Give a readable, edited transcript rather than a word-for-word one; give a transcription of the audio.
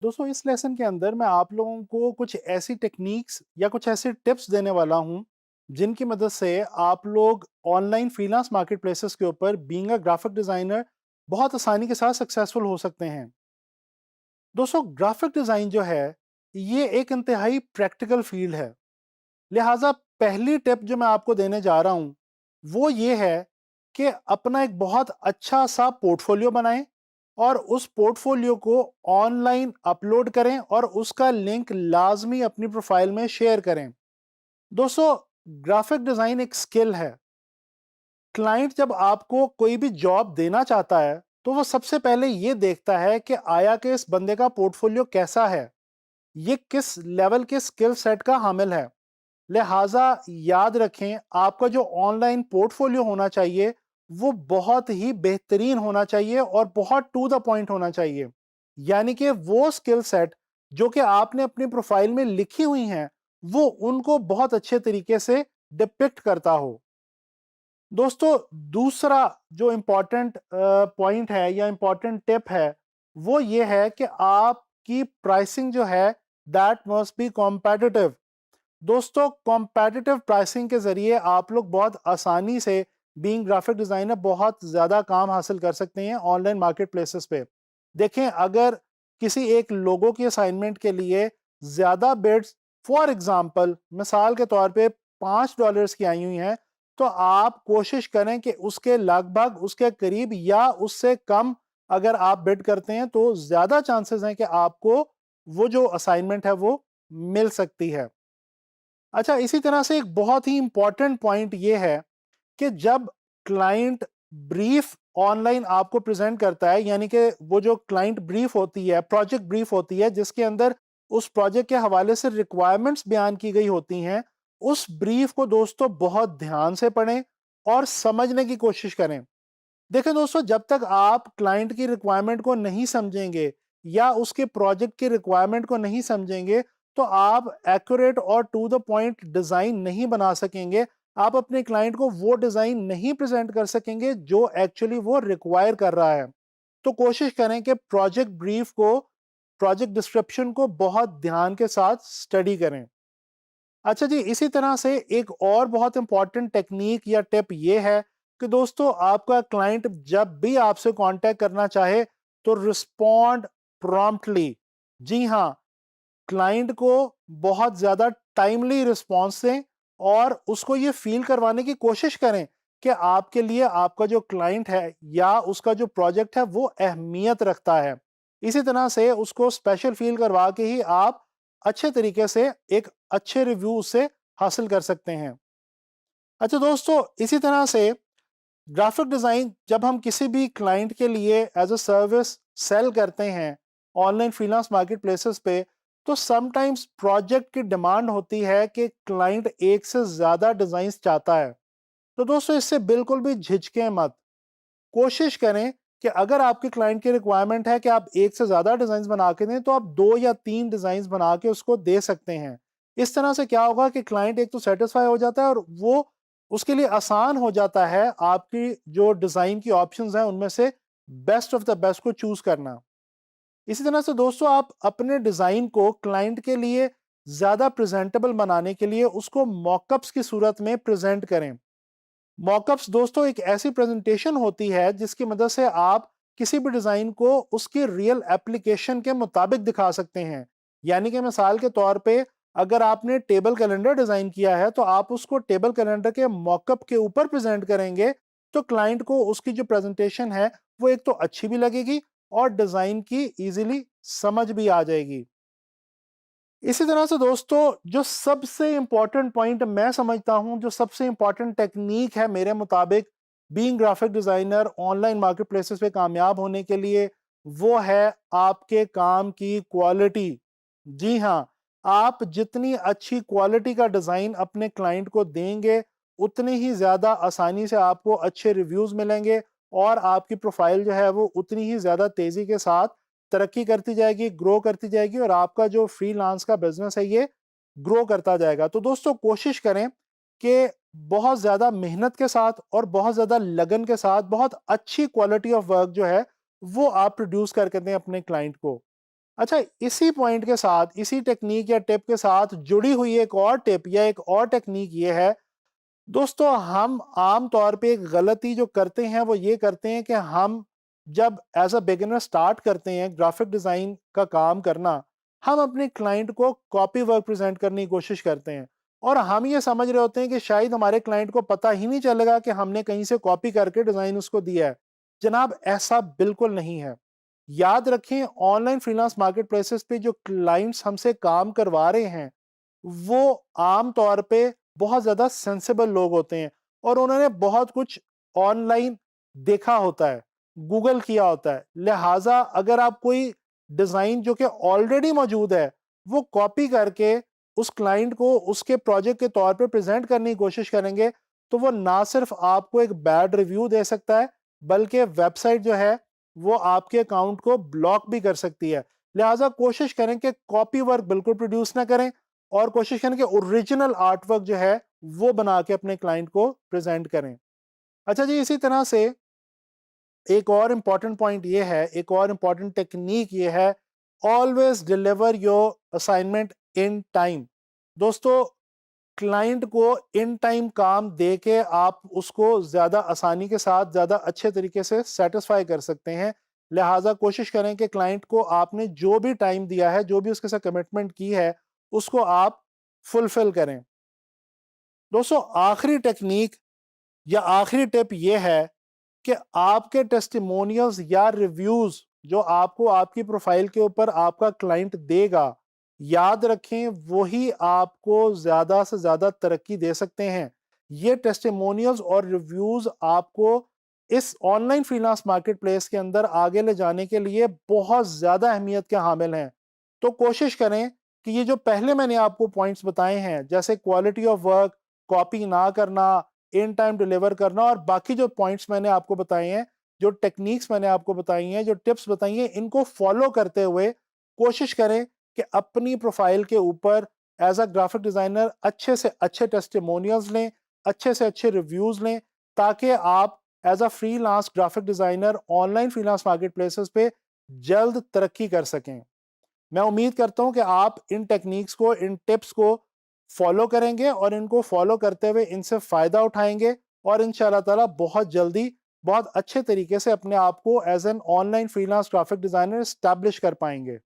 दोस्तों इस लेसन के अंदर मैं आप लोगों को कुछ ऐसी टेक्निक्स या कुछ ऐसे टिप्स देने वाला हूं जिनकी मदद से आप लोग ऑनलाइन फ्रीलांस मार्केट प्लेसेस के ऊपर बीइंग अ ग्राफिक डिजाइनर बहुत आसानी के साथ सक्सेसफुल हो सकते हैं। दोस्तों ग्राफिक डिजाइन जो है ये एक इंतहाई प्रैक्टिकल फील्ड है, लिहाजा पहली टिप जो मैं आपको देने जा रहा हूं वो ये है कि अपना एक बहुत अच्छा सा पोर्टफोलियो बनाएं और उस पोर्टफोलियो को ऑनलाइन अपलोड करें और उसका लिंक लाजमी अपनी प्रोफाइल में शेयर करें। दोस्तों ग्राफिक डिजाइन एक स्किल है। क्लाइंट जब आपको कोई भी जॉब देना चाहता है तो वो सबसे पहले ये देखता है कि आया कि इस बंदे का पोर्टफोलियो कैसा है, ये किस लेवल के स्किल सेट का हामिल है। लिहाजा याद रखें आपका जो ऑनलाइन पोर्टफोलियो होना चाहिए वो बहुत ही बेहतरीन होना चाहिए और बहुत टू द पॉइंट होना चाहिए। यानी कि वो स्किल सेट जो कि आपने अपनी प्रोफाइल में लिखी हुई हैं वो उनको बहुत अच्छे तरीके से डिपिक्ट करता हो। दोस्तों दूसरा जो इंपॉर्टेंट पॉइंट है या इंपॉर्टेंट टिप है वो ये है कि आपकी प्राइसिंग जो है दैट मस्ट बी कॉम्पिटिटिव। दोस्तों कॉम्पिटिटिव प्राइसिंग के जरिए आप लोग बहुत आसानी से बीइंग ग्राफिक डिजाइनर बहुत ज्यादा काम हासिल कर सकते हैं ऑनलाइन मार्केट प्लेसेस पे। देखें अगर किसी एक लोगो की असाइनमेंट के लिए ज्यादा बिड्स फॉर एग्जांपल मिसाल के तौर पे $5 की आई हुई हैं तो आप कोशिश करें कि उसके लगभग उसके करीब या उससे कम अगर आप बिड करते हैं तो ज्यादा चांसेस हैं कि आपको वो जो असाइनमेंट है वो मिल सकती है। अच्छा इसी तरह से एक बहुत ही इंपॉर्टेंट पॉइंट ये है कि जब क्लाइंट ब्रीफ ऑनलाइन आपको प्रेजेंट करता है, यानी कि वो जो क्लाइंट ब्रीफ होती है प्रोजेक्ट ब्रीफ होती है जिसके अंदर उस प्रोजेक्ट के हवाले से रिक्वायरमेंट्स बयान की गई होती हैं, उस ब्रीफ को दोस्तों बहुत ध्यान से पढ़ें और समझने की कोशिश करें। देखें दोस्तों जब तक आप क्लाइंट की रिक्वायरमेंट को नहीं समझेंगे या उसके प्रोजेक्ट की रिक्वायरमेंट को नहीं समझेंगे तो आप एक्यूरेट और टू द पॉइंट डिजाइन नहीं बना सकेंगे। आप अपने क्लाइंट को वो डिजाइन नहीं प्रेजेंट कर सकेंगे जो एक्चुअली वो रिक्वायर कर रहा है। तो कोशिश करें कि प्रोजेक्ट ब्रीफ को प्रोजेक्ट डिस्क्रिप्शन को बहुत ध्यान के साथ स्टडी करें। अच्छा जी इसी तरह से एक और बहुत इंपॉर्टेंट टेक्निक या टिप ये है कि दोस्तों आपका क्लाइंट जब भी आपसे कांटेक्ट करना चाहे तो रिस्पॉन्ड प्रॉम्प्टली। जी हाँ, क्लाइंट को बहुत ज्यादा टाइमली रिस्पॉन्स दें और उसको ये फील करवाने की कोशिश करें कि आपके लिए आपका जो क्लाइंट है या उसका जो प्रोजेक्ट है वो अहमियत रखता है। इसी तरह से उसको स्पेशल फील करवा के ही आप अच्छे तरीके से एक अच्छे रिव्यू उससे हासिल कर सकते हैं। अच्छा दोस्तों इसी तरह से ग्राफिक डिजाइन जब हम किसी भी क्लाइंट के लिए एज अ सर्विस सेल करते हैं ऑनलाइन फ्रीलांस मार्केट प्लेसेस पे तो समटाइम्स प्रोजेक्ट की डिमांड होती है कि क्लाइंट एक से ज्यादा डिजाइन्स चाहता है। तो दोस्तों इससे बिल्कुल भी झिझकें मत। कोशिश करें कि अगर आपके क्लाइंट की रिक्वायरमेंट है कि आप एक से ज्यादा डिजाइन बना के दें तो आप 2 या 3 डिजाइन बना के उसको दे सकते हैं। इस तरह से क्या होगा कि क्लाइंट एक तो सेटिस्फाई हो जाता है और वो उसके लिए आसान हो जाता है आपकी जो डिजाइन की ऑप्शंस हैं उनमें से बेस्ट ऑफ द बेस्ट को चूज करना। इसी तरह से दोस्तों आप अपने डिजाइन को क्लाइंट के लिए ज्यादा प्रेजेंटेबल बनाने के लिए उसको मॉकअप्स की सूरत में प्रेजेंट करें। मॉकअप्स दोस्तों एक ऐसी प्रेजेंटेशन होती है जिसकी मदद से आप किसी भी डिजाइन को उसकी रियल एप्लीकेशन के मुताबिक दिखा सकते हैं। यानी कि मिसाल के तौर पे अगर आपने टेबल कैलेंडर डिजाइन किया है तो आप उसको टेबल कैलेंडर के मॉकअप के ऊपर प्रेजेंट करेंगे तो क्लाइंट को उसकी जो प्रेजेंटेशन है वो एक तो अच्छी भी लगेगी और डिजाइन की इजीली समझ भी आ जाएगी। इसी तरह से दोस्तों जो सबसे इंपॉर्टेंट पॉइंट मैं समझता हूं, जो सबसे इंपॉर्टेंट टेक्निक है मेरे मुताबिक being graphic designer online market places पे कामयाब होने के लिए, वो है आपके काम की क्वालिटी। जी हाँ, आप जितनी अच्छी क्वालिटी का डिजाइन अपने क्लाइंट को देंगे उतनी ही ज्यादा आसानी से आपको अच्छे रिव्यूज मिलेंगे और आपकी प्रोफाइल जो है वो उतनी ही ज्यादा तेजी के साथ तरक्की करती जाएगी, ग्रो करती जाएगी और आपका जो फ्रीलांस का बिजनेस है ये ग्रो करता जाएगा। तो दोस्तों कोशिश करें कि बहुत ज़्यादा मेहनत के साथ और बहुत ज़्यादा लगन के साथ बहुत अच्छी क्वालिटी ऑफ वर्क जो है वो आप प्रोड्यूस करके दें अपने क्लाइंट को। अच्छा, इसी पॉइंट के साथ, इसी टेक्नीक या टिप के साथ जुड़ी हुई एक और टिप या एक और टेक्नीक ये है, दोस्तों हम आम तौर पे एक गलती जो करते हैं वो ये करते हैं कि हम जब एज अ बिगिनर स्टार्ट करते हैं ग्राफिक डिज़ाइन का काम करना, हम अपने क्लाइंट को कॉपी वर्क प्रेजेंट करने की कोशिश करते हैं और हम ये समझ रहे होते हैं कि शायद हमारे क्लाइंट को पता ही नहीं चलेगा कि हमने कहीं से कॉपी करके डिज़ाइन उसको दिया है। जनाब, ऐसा बिल्कुल नहीं है। याद रखें, ऑनलाइन फ्रीलांस मार्केट प्लेसेस पे जो क्लाइंट्स हमसे काम करवा रहे हैं वो आम तौर पे बहुत ज़्यादा सेंसिबल लोग होते हैं और उन्होंने बहुत कुछ ऑनलाइन देखा होता है, गूगल किया होता है। लिहाजा अगर आप कोई डिज़ाइन जो कि ऑलरेडी मौजूद है, वो कॉपी करके उस क्लाइंट को उसके प्रोजेक्ट के तौर पे प्रेज़ेंट करने की कोशिश करेंगे, तो वो ना सिर्फ़ आपको एक बैड रिव्यू दे सकता है, बल्कि वेबसाइट जो है, वो आपके अकाउंट को ब्लॉक भी कर सकती है। लिहाजा कोशिश करें कि कॉपी वर्क बिल्कुल प्रोड्यूस ना करें और कोशिश करें कि ओरिजिनल आर्ट वर्क जो है वो बना के अपने क्लाइंट को प्रेजेंट करें। अच्छा जी, इसी तरह से एक और इम्पॉर्टेंट पॉइंट ये है, एक और इम्पॉर्टेंट टेक्निक ये है, always deliver your assignment in time. दोस्तों, क्लाइंट को इन टाइम काम दे के आप उसको ज़्यादा आसानी के साथ ज़्यादा अच्छे तरीके से सेटिस्फाई कर सकते हैं। लिहाजा कोशिश करें कि क्लाइंट को आपने जो भी टाइम दिया है, जो भी उसके साथ कमिटमेंट की है, उसको आप फुलफिल करें। दोस्तों, आखिरी टेक्नीक या आखिरी टिप ये है कि आपके टेस्टिमोनियल्स या रिव्यूज़ जो आपको आपकी प्रोफाइल के ऊपर आपका क्लाइंट देगा, याद रखें वही आपको ज़्यादा से ज़्यादा तरक्की दे सकते हैं। ये टेस्टिमोनियल्स और रिव्यूज़ आपको इस ऑनलाइन फ्रीलांस मार्केटप्लेस के अंदर आगे ले जाने के लिए बहुत ज़्यादा अहमियत के हामिल हैं। तो कोशिश करें कि ये जो पहले मैंने आपको पॉइंट्स बताए हैं, जैसे क्वालिटी ऑफ वर्क, कॉपी ना करना, इन टाइम डिलीवर करना और बाकी जो पॉइंट्स मैंने आपको बताए हैं, जो टेक्निक्स मैंने आपको बताई हैं, जो टिप्स बताई हैं, इनको फॉलो करते हुए कोशिश करें कि अपनी प्रोफाइल के ऊपर एज अ ग्राफिक डिज़ाइनर अच्छे से अच्छे टेस्टिमोनियल्स लें, अच्छे से अच्छे रिव्यूज़ लें, ताकि आप as a freelance graphic designer online freelance market places पे जल्द तरक्की कर सकें। मैं उम्मीद करता हूं कि आप इन टेक्निक्स को, इन टिप्स को फॉलो करेंगे और इनको फॉलो करते हुए इनसे फ़ायदा उठाएंगे और इंशाल्लाह ताला बहुत जल्दी बहुत अच्छे तरीके से अपने आप को as an online freelance graphic designer establish कर पाएंगे।